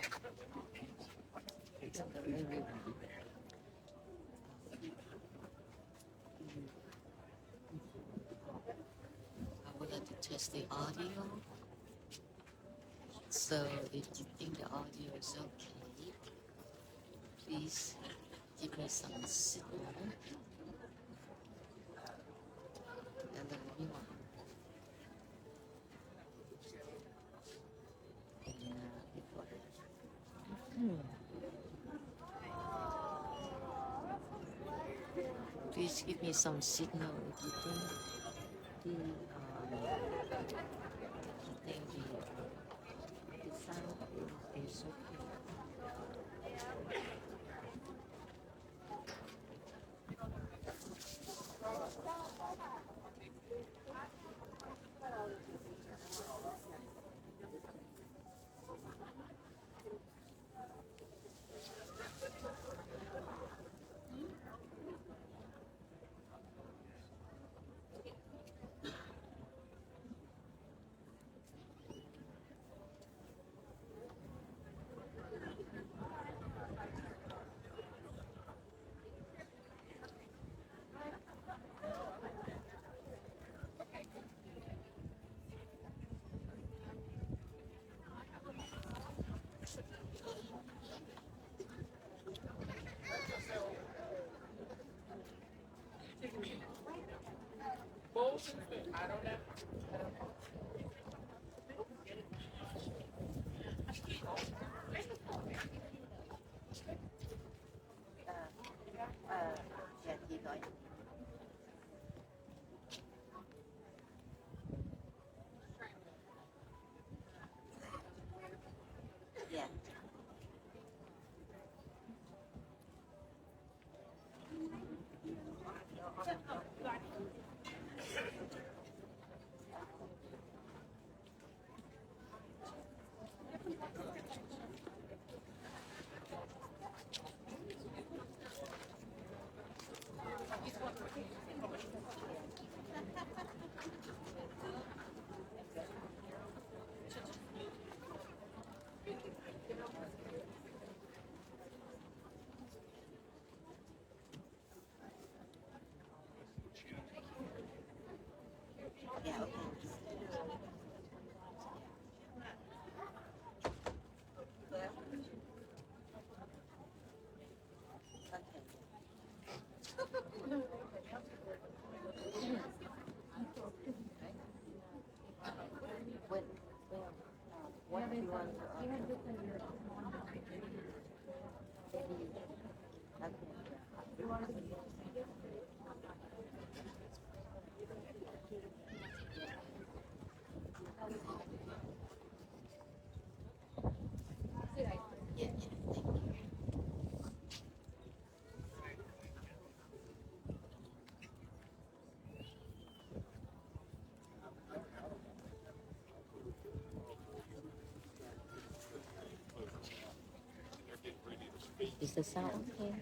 I would like to test the audio. So if you think the audio is okay, please give me some signal and let me know. Please give me some signal if you think the sound is okay. Yeah. Yeah, okay. What do you want Is the sound okay?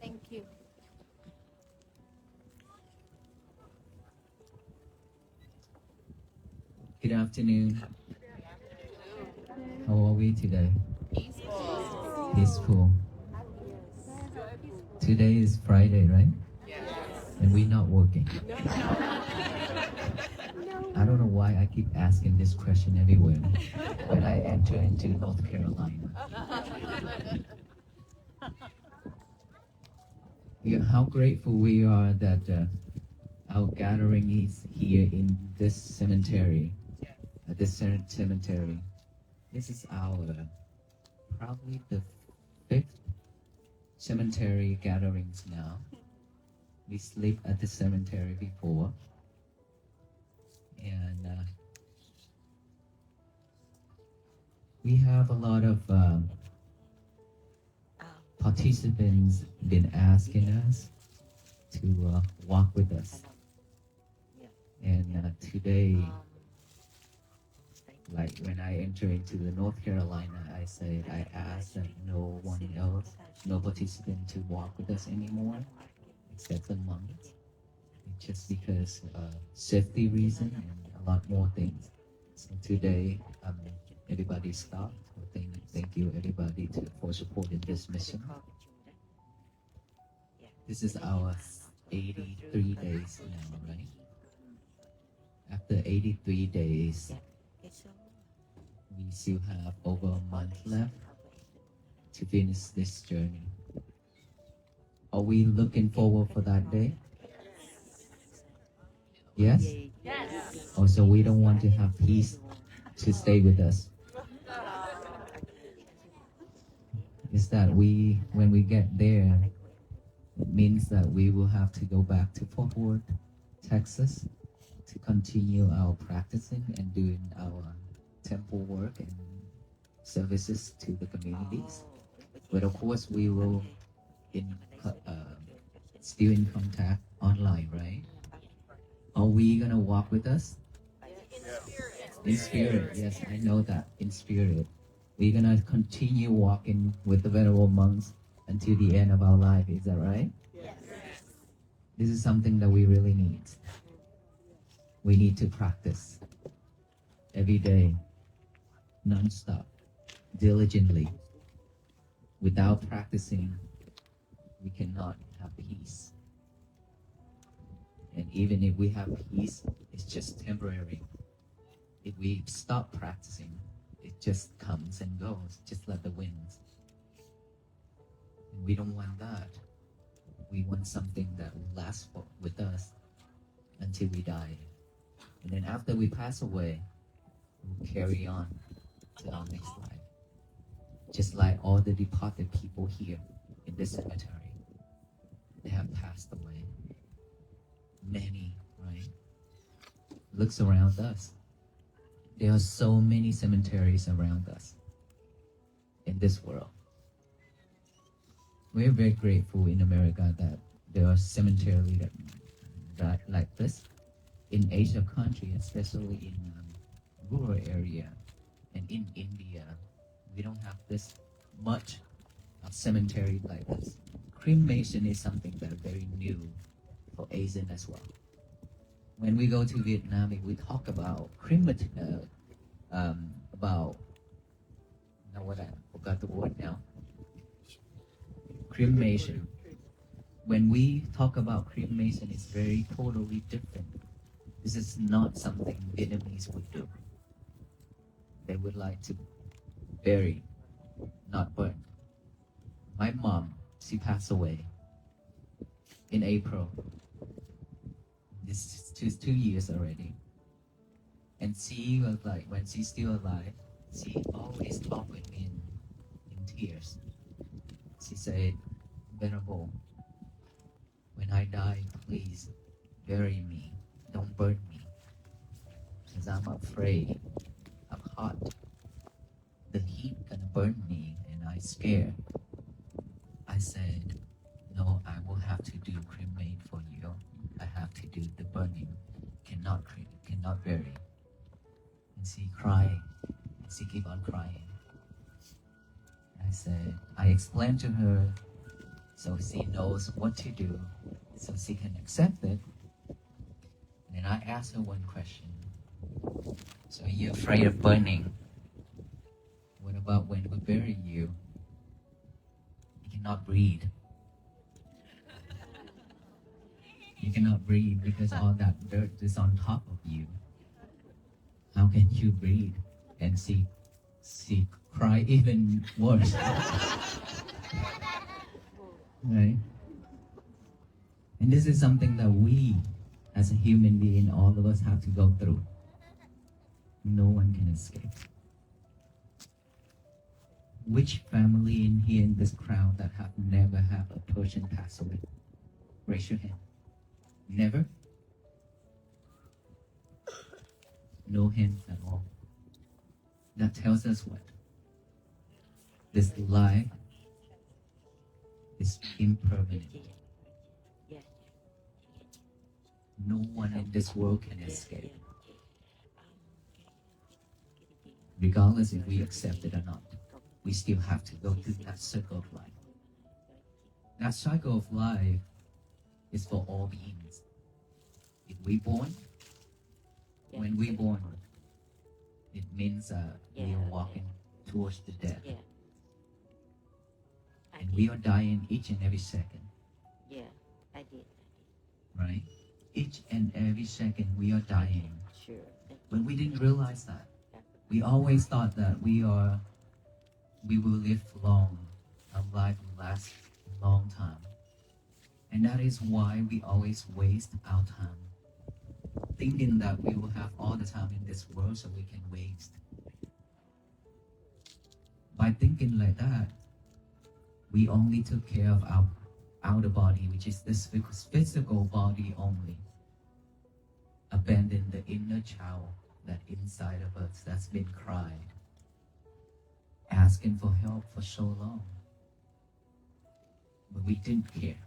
Thank you. Good afternoon. How are we today? Peaceful. Today is Friday, right? And we're not working. I don't know why I keep asking this question everywhere when I enter into North Carolina. how grateful we are that our gathering is here in this cemetery. At this cemetery. This is our probably the fifth cemetery gatherings now. We sleep at the cemetery before, and we have a lot of participants been asking us to walk with us. And today, like when I enter into the North Carolina, I said I asked that no one else, no participant to walk with us anymore, except the monks, just because safety reason and a lot more things. So today, everybody stopped. So thank you everybody for supporting this mission. This is our 83 days now, right? After 83 days, we still have over a month left to finish this journey. Are we looking forward for that day? Yes? Yes. Also, we don't want to have peace to stay with us. Is that when we get there, it means that we will have to go back to Fort Worth, Texas, to continue our practicing and doing our temple work and services to the communities. But of course, we will still in contact online, right? Are we gonna walk with us? In spirit, yes, I know that. In spirit, we're gonna continue walking with the venerable monks until the end of our life. Is that right? Yes. This is something that we really need. We need to practice every day, non-stop, diligently. Without practicing, we cannot have peace. And even if we have peace, it's just temporary. If we stop practicing, it just comes and goes, just like the winds. And we don't want that. We want something that will last with us until we die. And then after we pass away, we'll carry on to our next life. Just like all the departed people here in this cemetery, they have passed away. Many, right? Looks around us. There are so many cemeteries around us in this world. We're very grateful in America that there are cemeteries that like this. In Asia country, especially in rural area and in India, we don't have this much of cemetery like this. Cremation is something that is very new for Asian as well. When we go to Vietnam, we talk about I forgot the word now. Cremation. When we talk about cremation, it's very totally different. This is not something Vietnamese would do. They would like to bury, not burn. My mom, she passed away in April. This is 2 years already. And she was like, when she's still alive, she always talked with me in tears. She said, "Venerable, when I die, please bury me. Don't burn me. Because I'm afraid. I'm hot. The heat gonna burn me and I'm scared." I said, "No, I will have to do cremate for you. I have to do the burning. Cannot bury." And she cried. And she keep on crying. I explained to her so she knows what to do, so she can accept it. And I asked her one question. "So you're afraid of burning? What about when we bury you? You cannot breathe. You cannot breathe because all that dirt is on top of you. How can you breathe?" And she cried even worse. Right? And this is something that we, as a human being, all of us have to go through. No one can escape. Which family in here in this crowd that have never had a person pass away? Raise your hand. Never? No hands at all. That tells us what? This life is impermanent. No one in this world can escape. Regardless if we accept it or not, we still have to go through that circle of life. That cycle of life is for all beings. If we born, when we born, it means we are walking towards the death. And we are dying each and every second. Yeah, I did. Right? Each and every second we are dying. Sure. But we didn't realize that. We always thought that we will live long. Our life will last a long time. And that is why we always waste our time, thinking that we will have all the time in this world so we can waste. By thinking like that, we only took care of our outer body, which is this physical body only. Abandon the inner child that inside of us that's been crying, asking for help for so long. But we didn't care.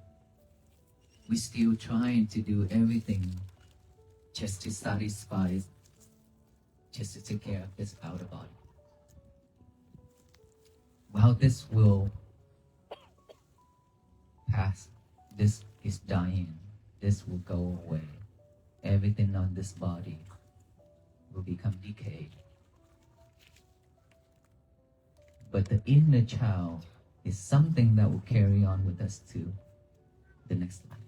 We still trying to do everything just to satisfy, just to take care of this outer body. Well, this will pass. This is dying. This will go away. Everything on this body will become decayed. But the inner child is something that will carry on with us to the next life.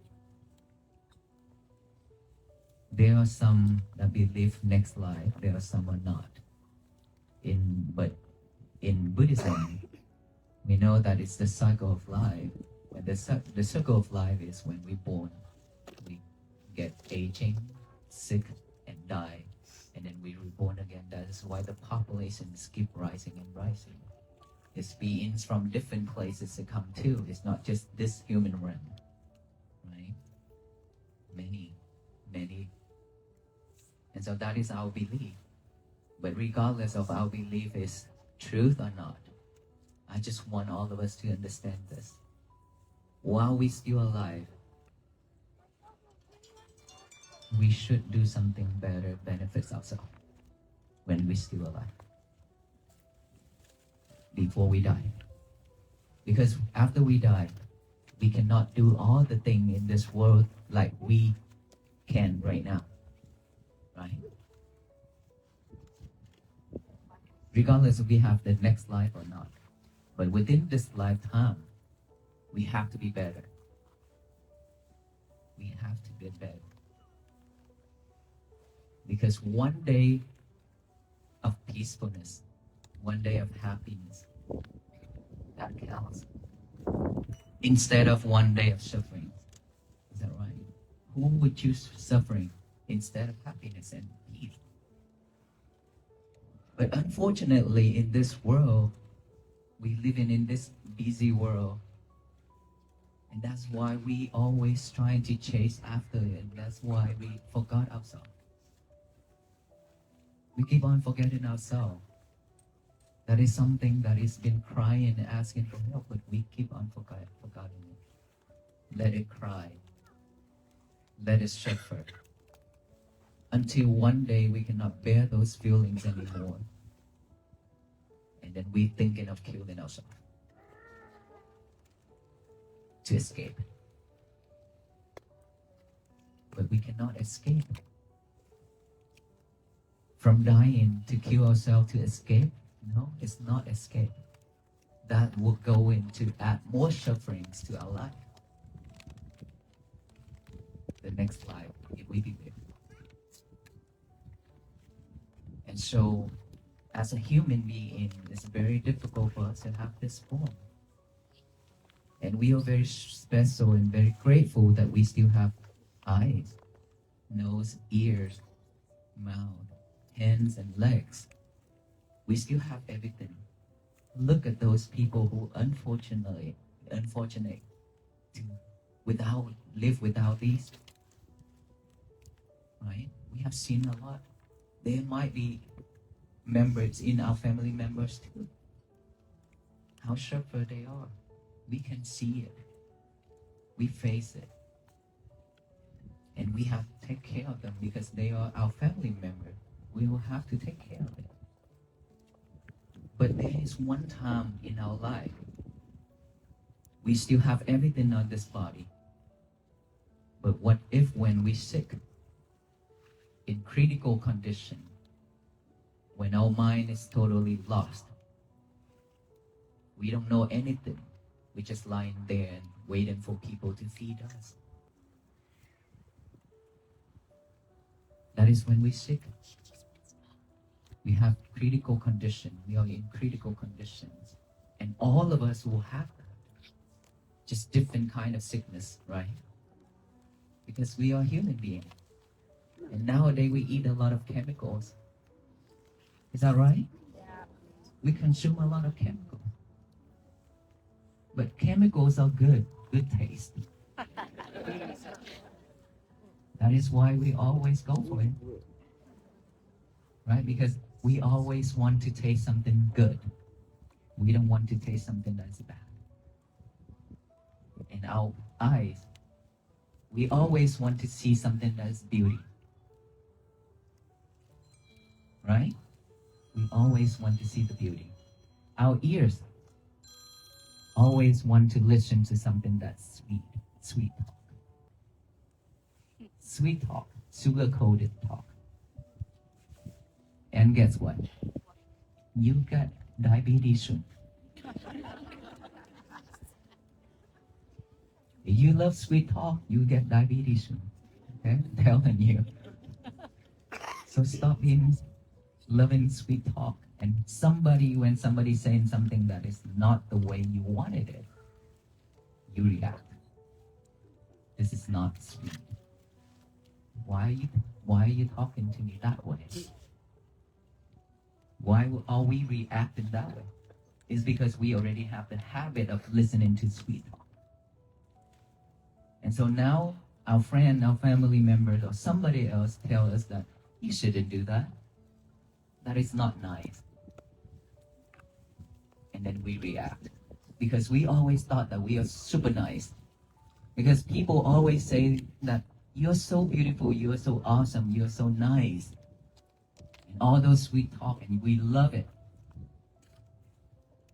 There are some that believe next life, there are some are not. But in Buddhism, we know that it's the cycle of life. And the circle of life is when we're born, we get aging, sick, and die, and then we reborn again. That is why the populations keep rising and rising. It's beings from different places to come to. It's not just this human realm, right? Many. And so that is our belief. But regardless of our belief is truth or not, I just want all of us to understand this. While we're still alive, we should do something better, benefits ourselves when we're still alive, before we die. Because after we die, we cannot do all the things in this world like we can right now, right? Regardless if we have the next life or not. But within this lifetime, we have to be better. We have to be better. Because one day of peacefulness, one day of happiness, that counts. Instead of one day of suffering. Is that right? Who would choose suffering instead of happiness and peace? But unfortunately, in this world, we live in this busy world. And that's why we always trying to chase after it. And that's why we forgot ourselves. We keep on forgetting ourselves. That is something that has been crying and asking for help, but we keep on forgetting it. Let it cry. Let it suffer. Until one day we cannot bear those feelings anymore. And then we're thinking of killing ourselves to escape. But we cannot escape. From dying to kill ourselves to escape? No, it's not escape. That will go into add more sufferings to our life. The next life, if we believe. And so, as a human being, it's very difficult for us to have this form. And And we are very special and very grateful that we still have eyes, nose, ears, mouth, hands, and legs. We still have everything. Look at those people who unfortunate to live without these. Right? We have seen a lot. There might be members in our family members too. How suffer they are. We can see it. We face it. And we have to take care of them because they are our family member. We will have to take care of it. But there is one time in our life we still have everything on this body. But what if when we're sick, in critical condition, when our mind is totally lost, we don't know anything, we're just lying there and waiting for people to feed us. That is when we're sick. We have critical condition. We are in critical conditions. And all of us will have that. Just different kind of sickness, right? Because we are human beings. And nowadays we eat a lot of chemicals. Is that right? Yeah. We consume a lot of chemicals. But chemicals are good taste. That is why we always go for it. Right? Because we always want to taste something good. We don't want to taste something that's bad. In our eyes, we always want to see something that's beauty. Right? We always want to see the beauty. Our ears always want to listen to something that's sweet talk. Sweet talk, sugar-coated talk. And guess what? You got diabetes soon. If you love sweet talk, you get diabetes soon. Okay? I'm telling you. So stop loving sweet talk. And when somebody's saying something that is not the way you wanted it, you react. This is not sweet. Why are you talking to me that way? Why are we reacting that way? It's because we already have the habit of listening to sweet talk. And so now our friend, our family members, or somebody else tell us that you shouldn't do that. That is not nice. And then we react. Because we always thought that we are super nice. Because people always say that you're so beautiful, you're so awesome, you're so nice. And all those sweet talk, and we love it.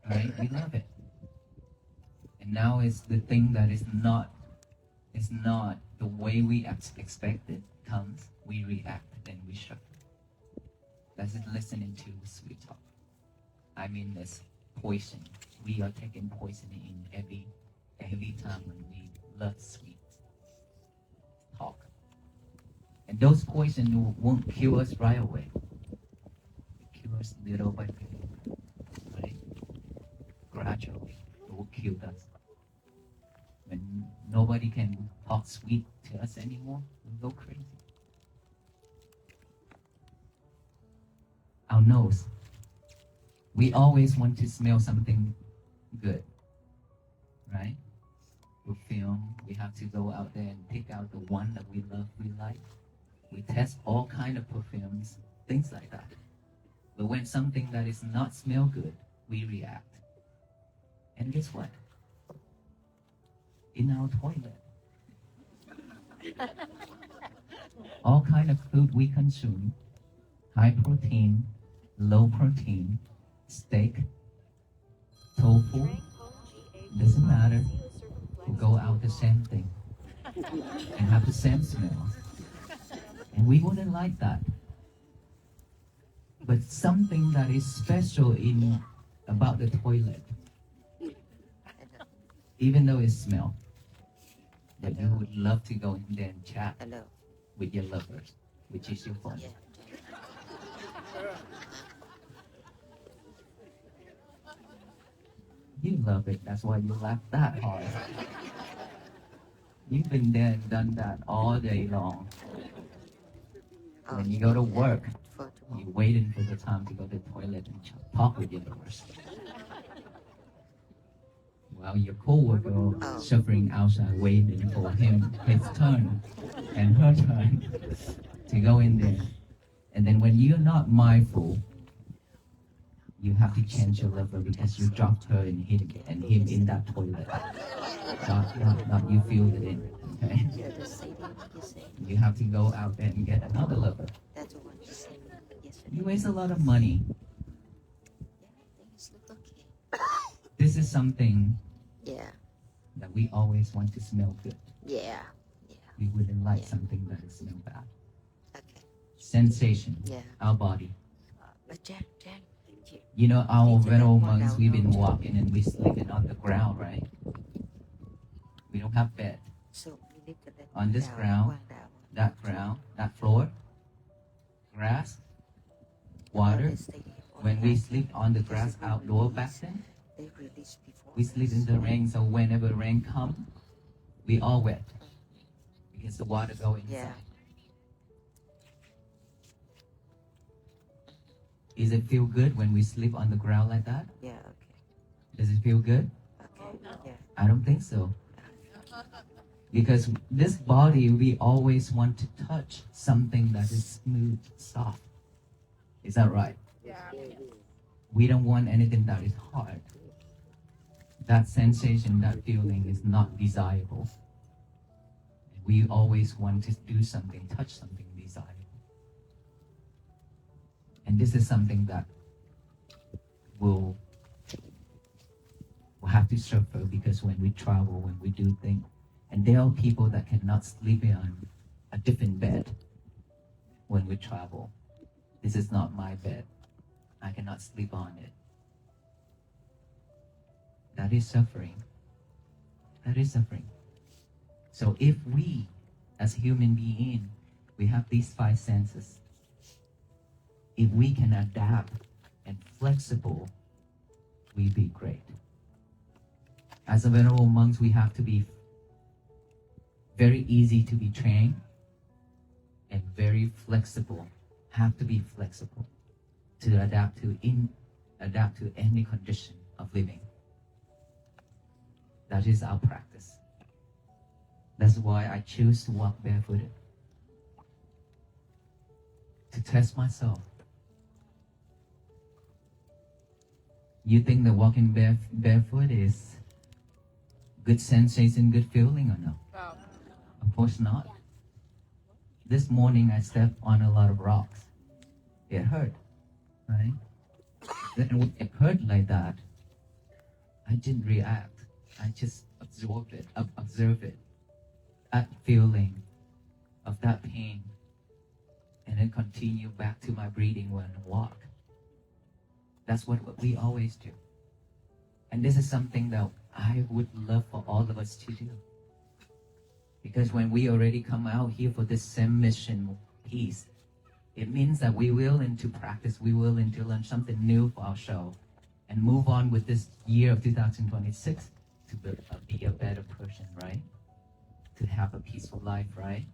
Right? We love it. And now it's the thing that is not the way we expected comes, we react, then we suffer. That's it, listening to sweet talk. I mean, this poison. We are taking poison in every time when we love sweet talk. And those poison won't kill us right away. It kills us little by little, right? Gradually, it will kill us. When nobody can talk sweet to us anymore, we'll go crazy. Our nose. We always want to smell something good, right? Perfume, we have to go out there and pick out the one that we love, we like. We test all kind of perfumes, things like that. But when something that is not smell good, we react. And guess what? In our toilet, all kind of food we consume, high protein, low protein, steak, tofu, doesn't matter, will go out the same thing and have the same smell. And we wouldn't like that. But something that is special about the toilet, even though it smells, that you would love to go in there and chat Hello. with your lovers, which is your phone. Yeah. You love it. That's why you laugh that hard. You've been there and done that all day long. Oh, When you go to work, for tomorrow. you're waiting for the time to go to the toilet and talk with your nurse. While your coworker suffering outside waiting for his turn and her turn to go in there. And then when you're not mindful, you have to change your level because you dropped her and him in that toilet. Not you feel it in. Okay? Yeah, the same thing you say. You have to go out there and get another lover. That's what you said yesterday. You waste a lot of money. Yeah, things look okay. This is something Yeah, that we always want to smell good. yeah, We wouldn't like Yeah. something that is smell bad. okay. Sensation, Yeah. our body. But Jan, You know, our Teacher, venerable one monks, down, we've been no. walking and we sleeping on the ground, right? We don't have bed. so we need to let On this down, ground, one down. that ground, that floor, grass, water. They stay here all When we night. sleep on the grass outdoor back then, They release before we sleep us. in the rain, so whenever rain comes, we all wet because the water go inside. Yeah. Does it feel good when we sleep on the ground like that? Yeah, okay. Does it feel good? Okay. Yeah. I don't think so. Because this body, we always want to touch something that is smooth, soft. Is that right? Yeah. We don't want anything that is hard. That sensation, that feeling is not desirable. We always want to do something, touch something desirable. And this is something that will have to suffer because when we travel, when we do things, and there are people that cannot sleep on a different bed when we travel. This is not my bed. I cannot sleep on it. That is suffering. That is suffering. So if we, as human beings, we have these five senses, if we can adapt and flexible, we be great. As a venerable monks, we have to be very easy to be trained and very flexible. Have to be flexible to adapt to any condition of living. That is our practice. That's why I choose to walk barefooted. To test myself. You think that walking barefoot is good sensation, good feeling or no? Wow. Of course not. This morning I stepped on a lot of rocks. It hurt, right? Then when it hurt like that, I didn't react. I just absorbed it, observe it. That feeling of that pain. And then continue back to my breathing when I walk. That's what we always do. And this is something that I would love for all of us to do. Because when we already come out here for this same mission, peace, it means that we willing to practice, we willing to learn something new for ourselves and move on with this year of 2026 to be a better person, right? To have a peaceful life, right?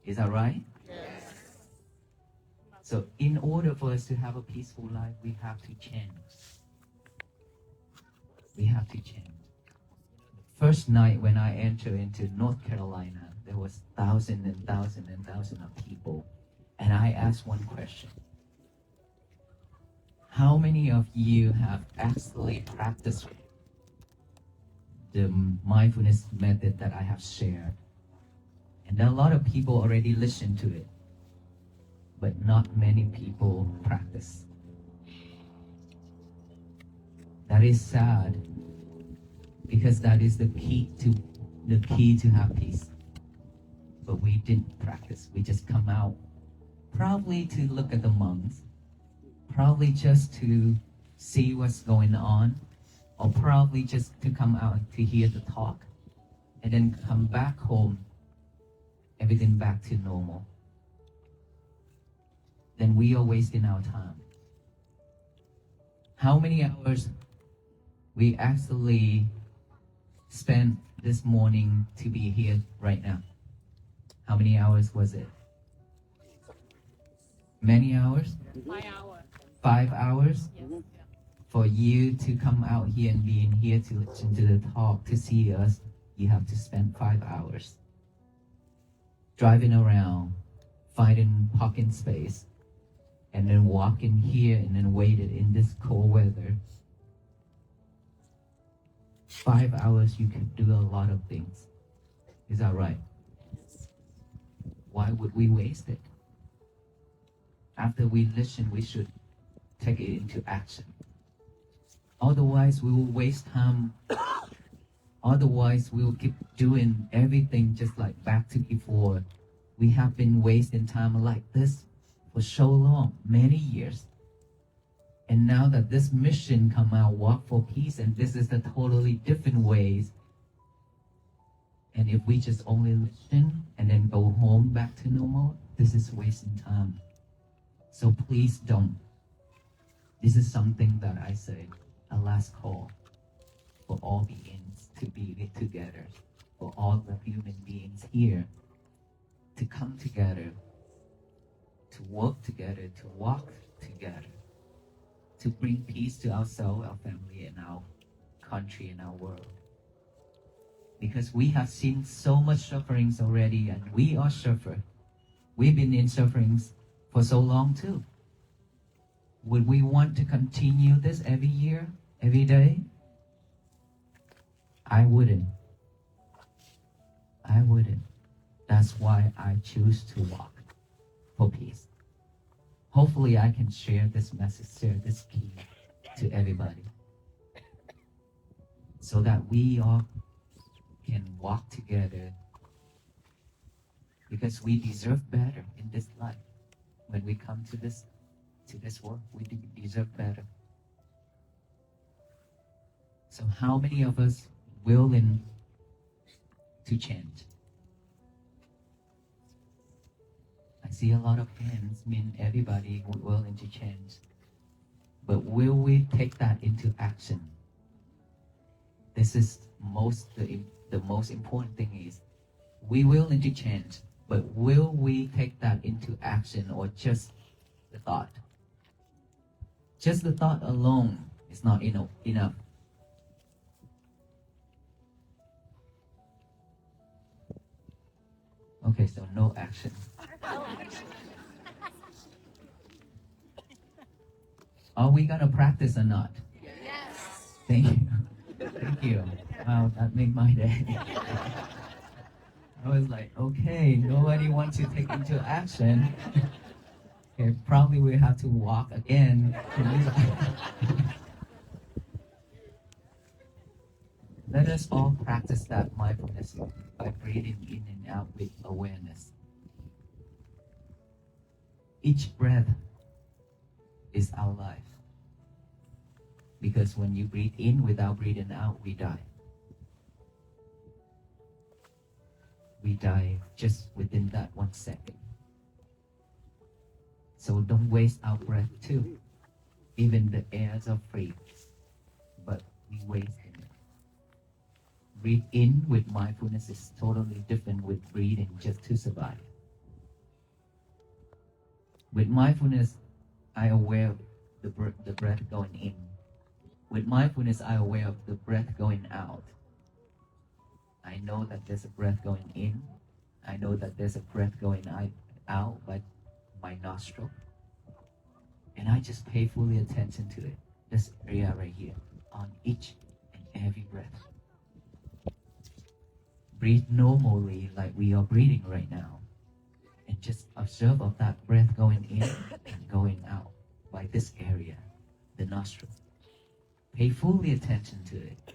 Is that right? Yes. So in order for us to have a peaceful life, we have to change. We have to change. The first night when I entered into North Carolina, there was thousands and thousands and thousands of people. And I asked one question. How many of you have actually practiced the mindfulness method that I have shared? And a lot of people already listen to it, but not many people practice. That is sad, because that is the key to have peace. But we didn't practice. We just come out, probably to look at the monks, probably just to see what's going on, or probably just to come out to hear the talk, and then come back home, everything back to normal. Then we are wasting our time. How many hours We actually spent this morning to be here right now. How many hours was it? Many hours? 5 hours. 5 hours? Yes. For you to come out here and be in here to listen to the talk, to see us, you have to spend 5 hours. Driving around, finding parking space, and then walking here and then waited in this cold weather. 5 hours you can do a lot of things. Is that right? Why would we waste it? After we listen, we should take it into action. Otherwise, we will waste time. Otherwise, we will keep doing everything just like back to before. We have been wasting time like this for so long, many years. And now that this mission come out, walk for peace, and this is a totally different ways. And if we just only listen and then go home back to normal, this is wasting time. So please don't. This is something that I say, a last call for all beings to be together, for all the human beings here to come together, to work together, to walk together, to bring peace to ourselves, our family, and our country and our world. Because we have seen so much sufferings already, and we are suffer. We've been in sufferings for so long too. Would we want to continue this every year, every day? I wouldn't. I wouldn't. That's why I choose to walk for peace. Hopefully I can share this message, share this key to everybody, so that we all can walk together, because we deserve better in this life. When we come to this world, we deserve better. So how many of us willing to change? I see a lot of hands, mean everybody willing to change. But will we take that into action? This is the most important thing is, we willing to change, but will we take that into action, or just the thought? Just the thought alone is not enough. Okay, so no action. Are we gonna practice or not? Yes. Thank you. Thank you. Wow, that made my day. I was like, okay, nobody wants to take into action. Okay, probably we have to walk again. Let us all practice that mindfulness by breathing in and out with awareness. Each breath is our life. Because when you breathe in without breathing out, we die. We die just within that 1 second. So don't waste our breath too. Even the airs are free, but we waste it. Breathe in with mindfulness is totally different with breathing just to survive. With mindfulness, I am aware of the breath going in. With mindfulness, I am aware of the breath going out. I know that there's a breath going in. I know that there's a breath going out by my nostril. And I just pay fully attention to it. This area right here, on each and every breath. Breathe normally like we are breathing right now. And just observe of that breath going in and going out by this area, the nostril. Pay fully attention to it.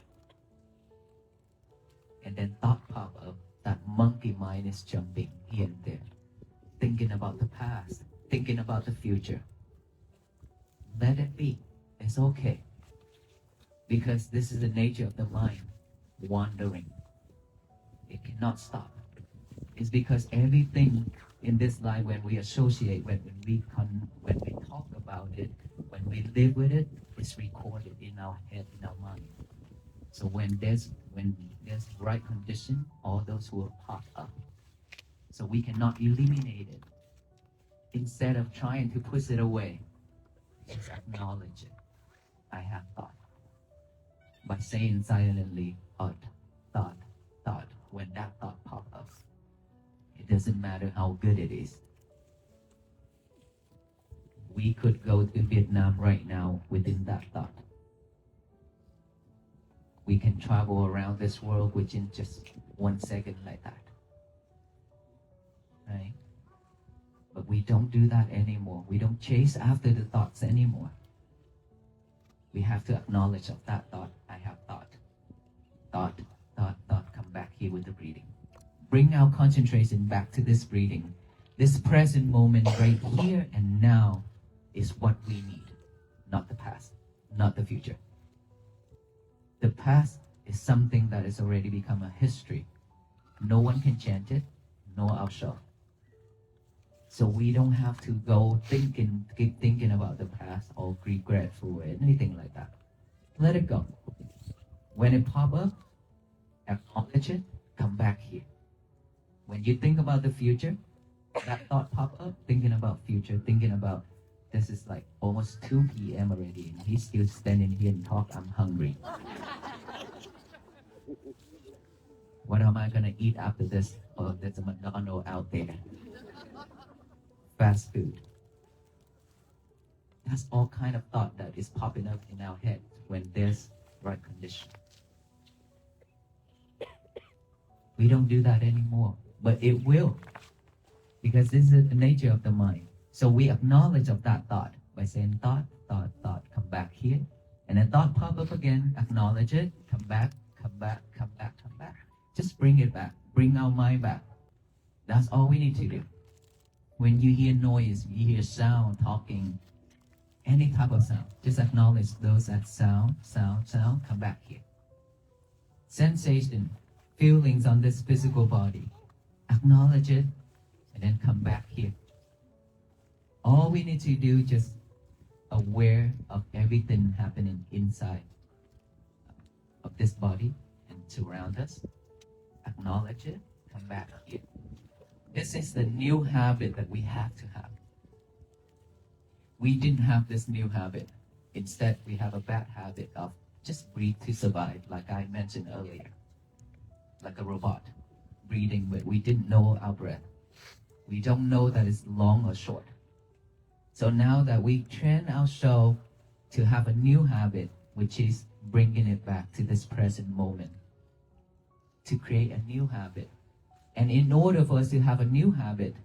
And then thought pop up, that monkey mind is jumping here and there, thinking about the past, thinking about the future. Let it be. It's okay. Because this is the nature of the mind, wandering. It cannot stop. It's because everything in this life, when we associate, when we talk about it, when we live with it, it's recorded in our head, in our mind. So when there's right condition, all those will pop up. So we cannot eliminate it. Instead of trying to push it away, just acknowledge it. I have thought. By saying silently, thought. When that thought pops up, it doesn't matter how good it is. We could go to Vietnam right now within that thought. We can travel around this world within just 1 second like that. Right? But we don't do that anymore. We don't chase after the thoughts anymore. We have to acknowledge of that thought. I have thought. Thought. Come back here with the breathing. Bring our concentration back to this breathing. This present moment right here and now is what we need. Not the past. Not the future. The past is something that has already become a history. No one can change it. No outshot. So we don't have to go keep thinking about the past or regretful or anything like that. Let it go. When it pop up, acknowledge it, come back here. When you think about the future, that thought pop up, thinking about future, thinking about this is like almost 2 p.m. already and he's still standing here and talk, I'm hungry. What am I gonna eat after this? Oh, there's a McDonald's out there. Fast food. That's all kind of thought that is popping up in our head when there's right condition. We don't do that anymore, but it will, because this is the nature of the mind. So we acknowledge of that thought by saying thought, come back here, and then thought pop up again, acknowledge it, come back. Just bring it back, bring our mind back. That's all we need to do. When you hear noise, you hear sound, talking, any type of sound, just acknowledge those as sound, come back here. Sensation, feelings on this physical body, acknowledge it, and then come back here. All we need to do is just aware of everything happening inside of this body and surround us. Acknowledge it, come back here. This is the new habit that we have to have. We didn't have this new habit. Instead, we have a bad habit of just breathe to survive, like I mentioned earlier. Like a robot, breathing, but we didn't know our breath. We don't know that it's long or short. So now that we train ourselves to have a new habit, which is bringing it back to this present moment, to create a new habit. And in order for us to have a new habit,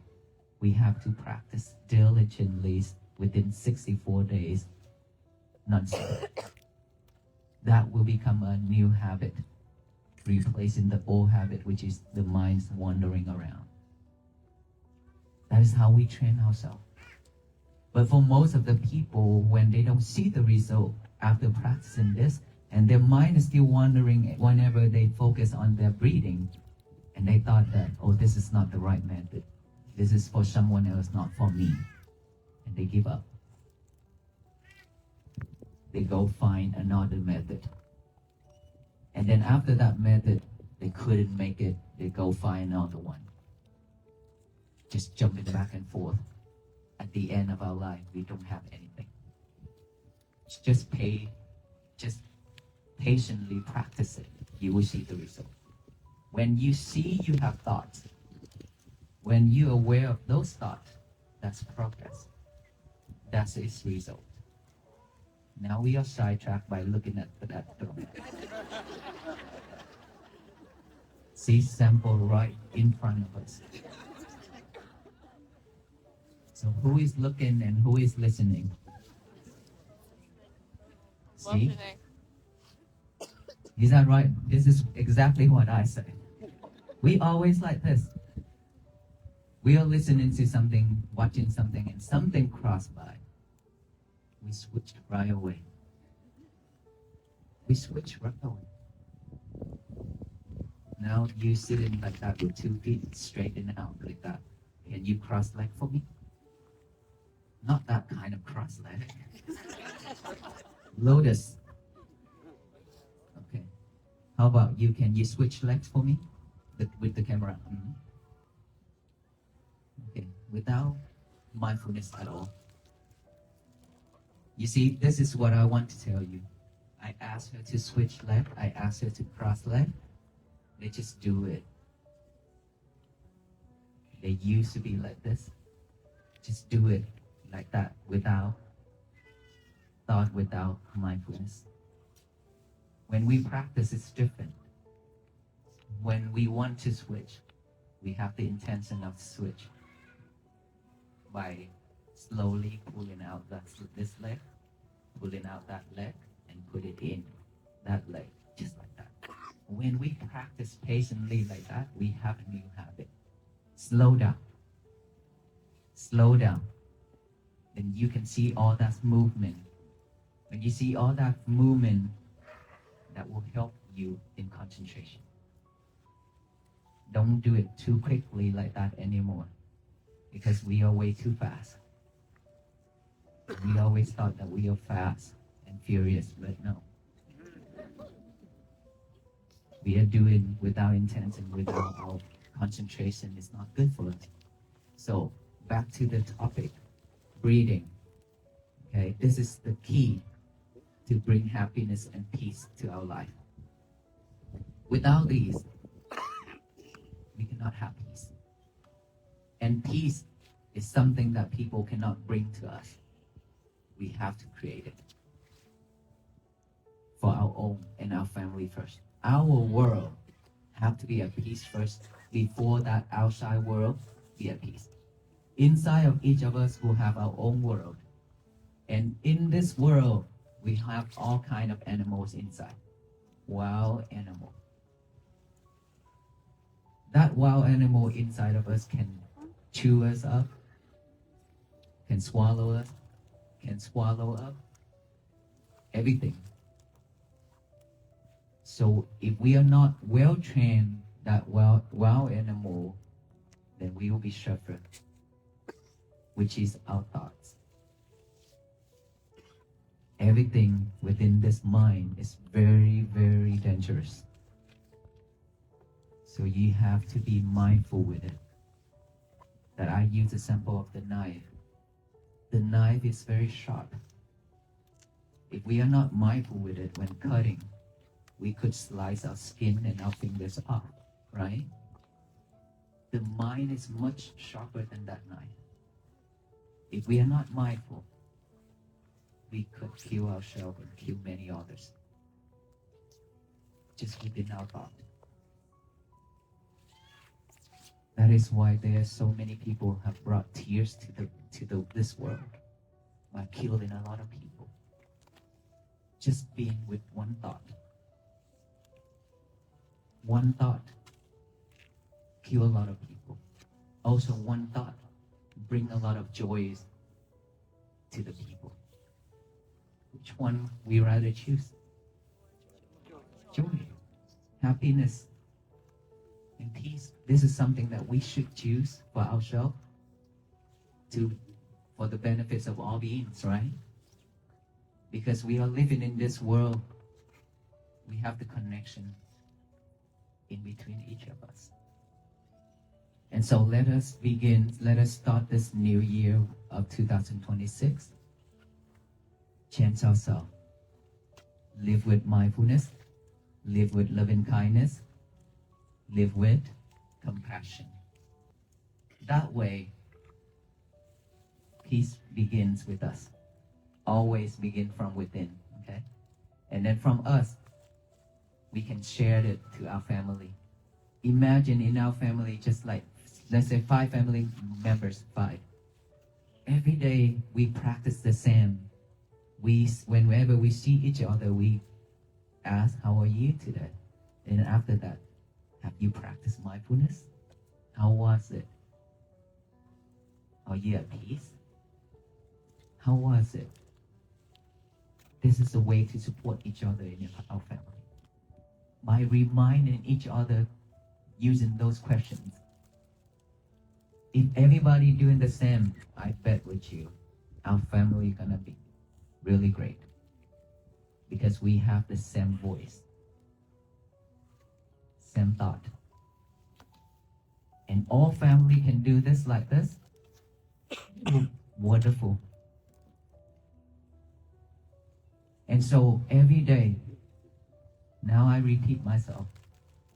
we have to practice diligently within 64 days, non-stop. That will become a new habit, replacing the old habit, which is the mind's wandering around. That is how we train ourselves. But for most of the people, when they don't see the result after practicing this, and their mind is still wandering whenever they focus on their breathing, and they thought that, oh, this is not the right method. This is for someone else, not for me. And they give up. They go find another method. And then after that method, they couldn't make it. They go find another one. Just jumping back and forth. At the end of our life, we don't have anything. Just patiently practice it. You will see the result. When you see you have thoughts, when you're aware of those thoughts, that's progress. That's its result. Now we are sidetracked by looking at that throne. See sample right in front of us. So who is looking and who is listening? See? Is that right? This is exactly what I say. We always like this. We are listening to something, watching something, and something crossed by. We switched right away. We switch right away. Now you sitting like that with 2 feet straightened out like that. Can you cross leg for me? Not that kind of cross leg. Lotus. Okay. How about you? Can you switch legs for me with the camera? Okay, without mindfulness at all. You see, this is what I want to tell you. I asked her to switch leg. I asked her to cross leg. They just do it. They used to be like this. Just do it like that without thought, without mindfulness. When we practice, it's different. When we want to switch, we have the intention of switch by slowly pulling out this leg, pulling out that leg, and put it in that leg, just like that. When we practice patiently like that, we have a new habit. Slow down. Slow down. Then you can see all that movement. When you see all that movement, that will help you in concentration. Don't do it too quickly like that anymore, because we are way too fast. We always thought that we are fast and furious, but no. We are doing without intention, without our concentration. It's not good for us. So back to the topic, breathing. Okay, this is the key to bring happiness and peace to our life. Without these, we cannot have peace. And peace is something that people cannot bring to us. We have to create it for our own and our family first. Our world have to be at peace first before that outside world be at peace. Inside of each of us will have our own world. And in this world, we have all kind of animals inside. Wild animal. That wild animal inside of us can chew us up, can swallow us, can swallow up everything. So if we are not well trained, that wild animal, then we will be suffered, which is our thoughts. Everything within this mind is very, very dangerous. So you have to be mindful with it. That I use a sample of the knife. The knife is very sharp. If we are not mindful with it when cutting, we could slice our skin and our fingers off, right? The mind is much sharper than that knife. If we are not mindful, we could kill ourselves and kill many others. Just within our thought. That is why there are so many people have brought tears to this world by killing a lot of people. Just being with one thought. One thought kill a lot of people. Also one thought bring a lot of joys to the people. Which one we rather choose? Joy, happiness, and peace. This is something that we should choose for ourselves for the benefits of all beings, right? Because we are living in this world, we have the connection in between each of us. And so let us start this new year of 2026. Change ourselves. Live with mindfulness. Live with loving kindness. Live with compassion. That way, peace begins with us. Always begin from within, okay? And then from us, we can share it to our family. Imagine in our family, just like, let's say 5 family members, 5. Every day we practice the same. Whenever we see each other, we ask, how are you today? And after that, have you practiced mindfulness? How was it? Are you at peace? How was it? This is a way to support each other in our family. By reminding each other using those questions. If everybody doing the same, I bet with you, our family gonna be really great. Because we have the same voice. same thought. And all family can do this like this. Wonderful. And so every day, now I repeat myself,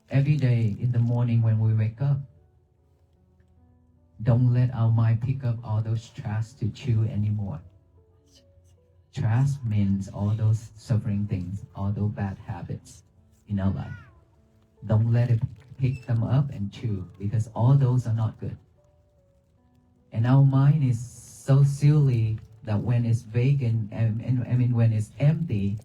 every day in the morning when we wake up, don't let our mind pick up all those trash to chew anymore. Trash means all those suffering things, all those bad habits in our life. Don't let it pick them up and chew, because all those are not good. And our mind is so silly that when it's vacant, when it's empty,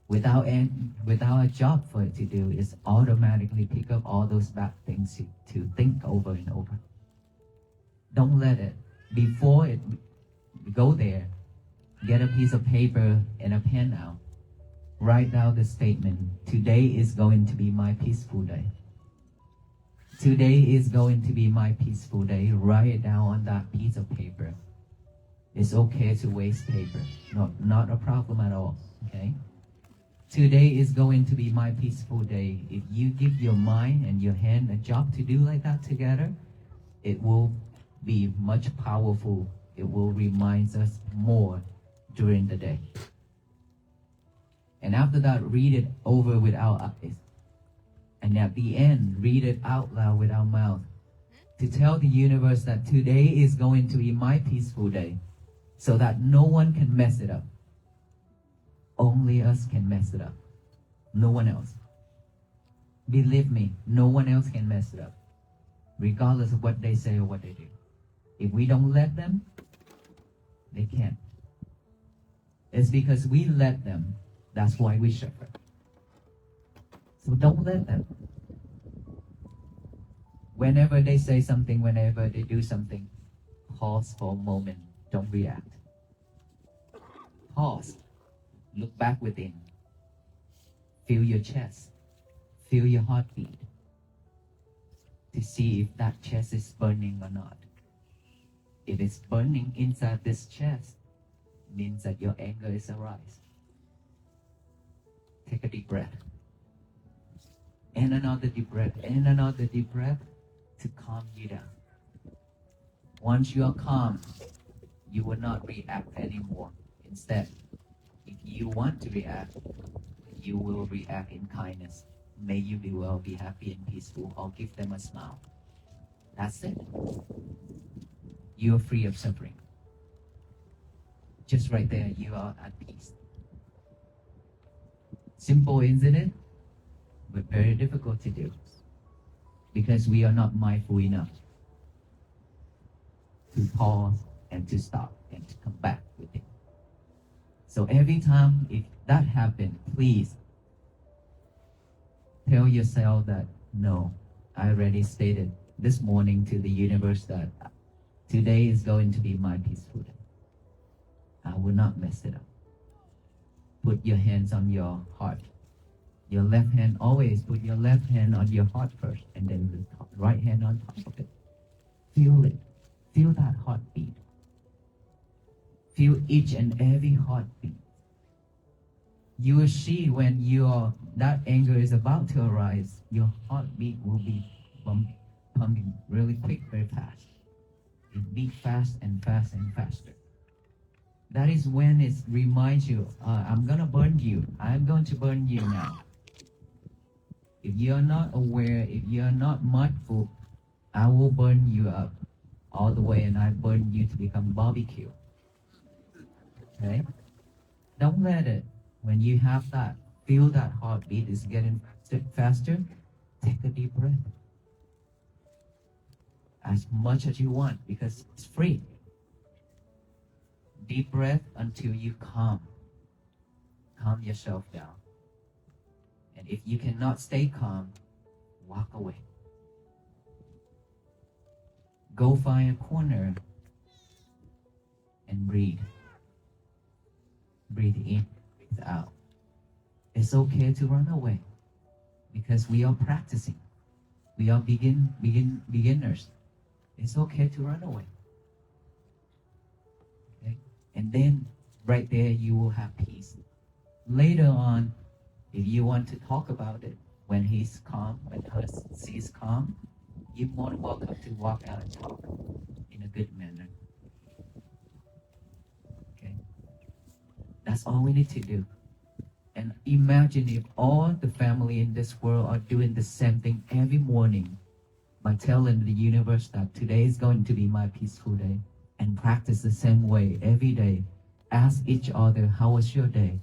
without a job for it to do, it's automatically pick up all those bad things to think over and over. Don't let it. Before it go there, get a piece of paper and a pen out. Write down the statement, today is going to be my peaceful day. Today is going to be my peaceful day. Write it down on that piece of paper. It's okay to waste paper. Not a problem at all. Okay? Today is going to be my peaceful day. If you give your mind and your hand a job to do like that together, it will be much powerful. It will remind us more during the day. And after that, read it over with our eyes. And at the end, read it out loud with our mouth to tell the universe that today is going to be my peaceful day, so that no one can mess it up. Only us can mess it up. No one else. Believe me, no one else can mess it up, regardless of what they say or what they do. If we don't let them, they can't. It's because we let them. That's why we suffer. So don't let them. Whenever they say something, whenever they do something, pause for a moment. Don't react. Pause. Look back within. Feel your chest. Feel your heartbeat. To see if that chest is burning or not. If it's burning inside this chest, means that your anger is arise. Take a deep breath. And another deep breath. And another deep breath to calm you down. Once you are calm, you will not react anymore. Instead, if you want to react, you will react in kindness. May you be well, be happy and peaceful, or give them a smile. That's it. You are free of suffering. Just right there, you are at peace. Simple, isn't it? But very difficult to do, because we are not mindful enough to pause and to stop and to come back with it. So every time if that happens, please tell yourself that, no, I already stated this morning to the universe that today is going to be my peaceful day. I will not mess it up. Put your hands on your heart. Your left hand, always put your left hand on your heart first, and then the right hand on top of it. Feel it. Feel that heartbeat. Feel each and every heartbeat. You will see when that anger is about to arise, your heartbeat will be pumping really quick, very fast. It beats fast and fast and faster. That is when it reminds you, I'm going to burn you. I'm going to burn you now. If you're not aware, if you're not mindful, I will burn you up all the way, and I burn you to become barbecue. Okay? Don't let it. When you have that, feel that heartbeat is getting faster, take a deep breath. As much as you want, because it's free. Deep breath until you calm. Calm yourself down. And if you cannot stay calm, walk away. Go find a corner and breathe. Breathe in, breathe out. It's okay to run away, because we are practicing. We are beginners. It's okay to run away. Okay? And then right there you will have peace. Later on, if you want to talk about it, when he's calm, when she's calm, you're more than welcome to walk out and talk in a good manner. Okay? That's all we need to do. And imagine if all the family in this world are doing the same thing every morning by telling the universe that today is going to be my peaceful day, and practice the same way every day. Ask each other, how was your day?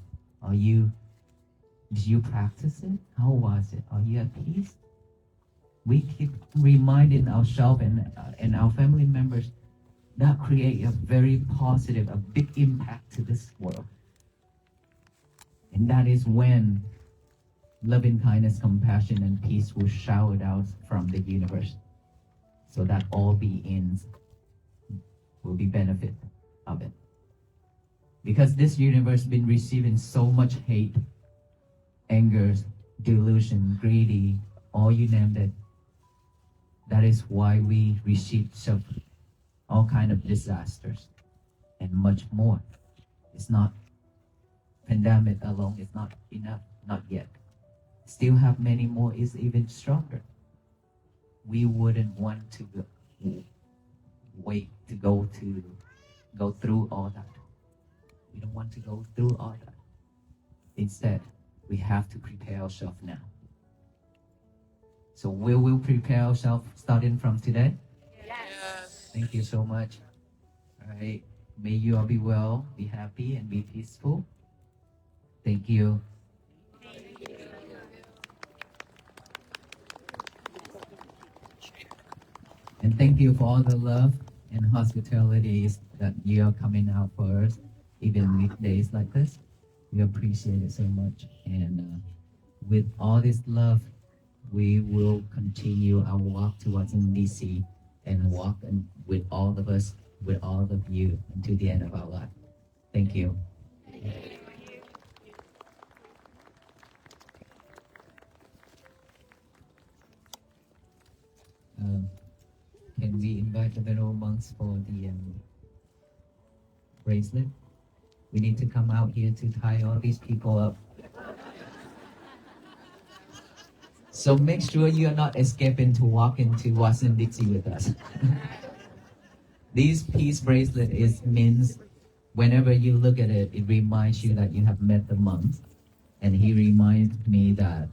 Did you practice it? How was it? Are you at peace? We keep reminding ourselves and our family members that create a very positive, a big impact to this world. And that is when loving kindness, compassion, and peace will shower down from the universe, so that all beings will be benefit of it. Because this universe has been receiving so much hate, anger, delusion, greedy, all you name it. That is why we receive all kind of disasters and much more. It's not pandemic alone. It's not enough, not yet. Still have many more. Is even stronger. We wouldn't want to wait to go through all that. We don't want to go through all that. Instead, we have to prepare ourselves now. So we will prepare ourselves starting from today. Yes. Thank you so much. All right. May you all be well, be happy, and be peaceful. Thank you. And thank you for all the love and hospitalities that you are coming out for us, even weekdays like this. We appreciate it so much. And with all this love, we will continue our walk towards DC and walk with all of us, with all of you, until the end of our life. Thank you. Can we invite the venerable monks for the bracelet? We need to come out here to tie all these people up. So make sure you are not escaping to walk into Washington DC with us. This peace bracelet means whenever you look at it, it reminds you that you have met the monks. And he reminds me that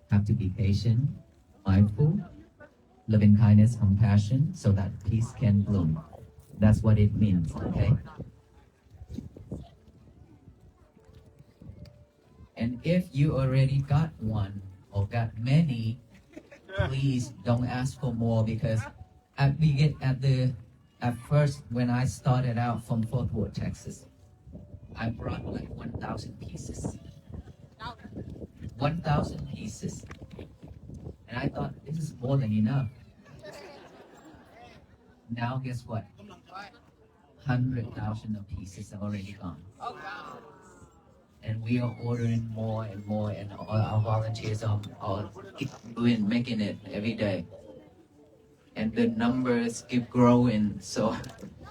I have to be patient, mindful, loving kindness, compassion, so that peace can bloom. That's what it means, okay? And if you already got one or got many, please don't ask for more, because at first when I started out from Fort Worth, Texas, I brought like 1,000 pieces. 1,000 pieces. And I thought this is more than enough. Now guess what? 100,000 of pieces are already gone. And we are ordering more and more, and all our volunteers are keep making it every day. And the numbers keep growing. So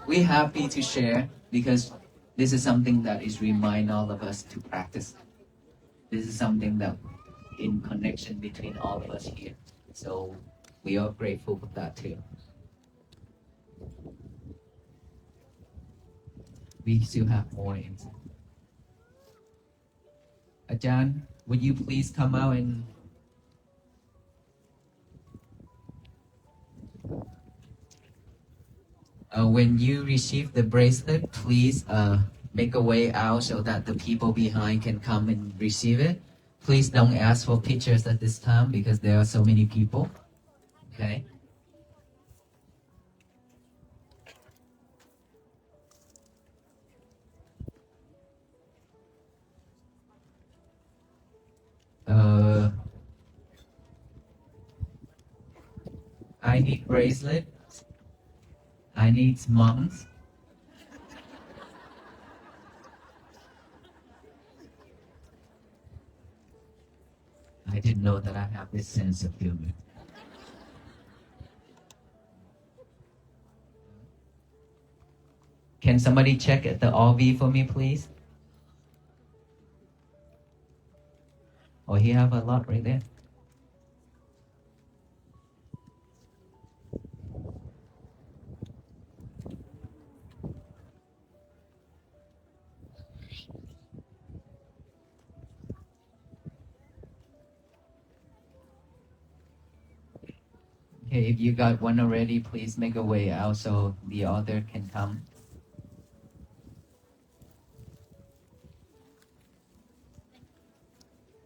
we're happy to share, because this is something that is remind all of us to practice. This is something that in connection between all of us here. So we are grateful for that too. We still have more inside. Ajahn, would you please come out and when you receive the bracelet, please make a way out so that the people behind can come and receive it. Please don't ask for pictures at this time, because there are so many people. Okay? I need bracelet. I need monks. I didn't know that I have this sense of humor. Can somebody check at the RV for me, please? Oh, he have a lot right there. Okay, if you got one already, please make a way out so the other can come.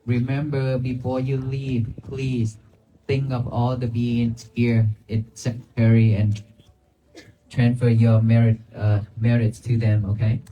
Remember, before you leave, please think of all the beings here in Secretary and transfer your merits to them, okay?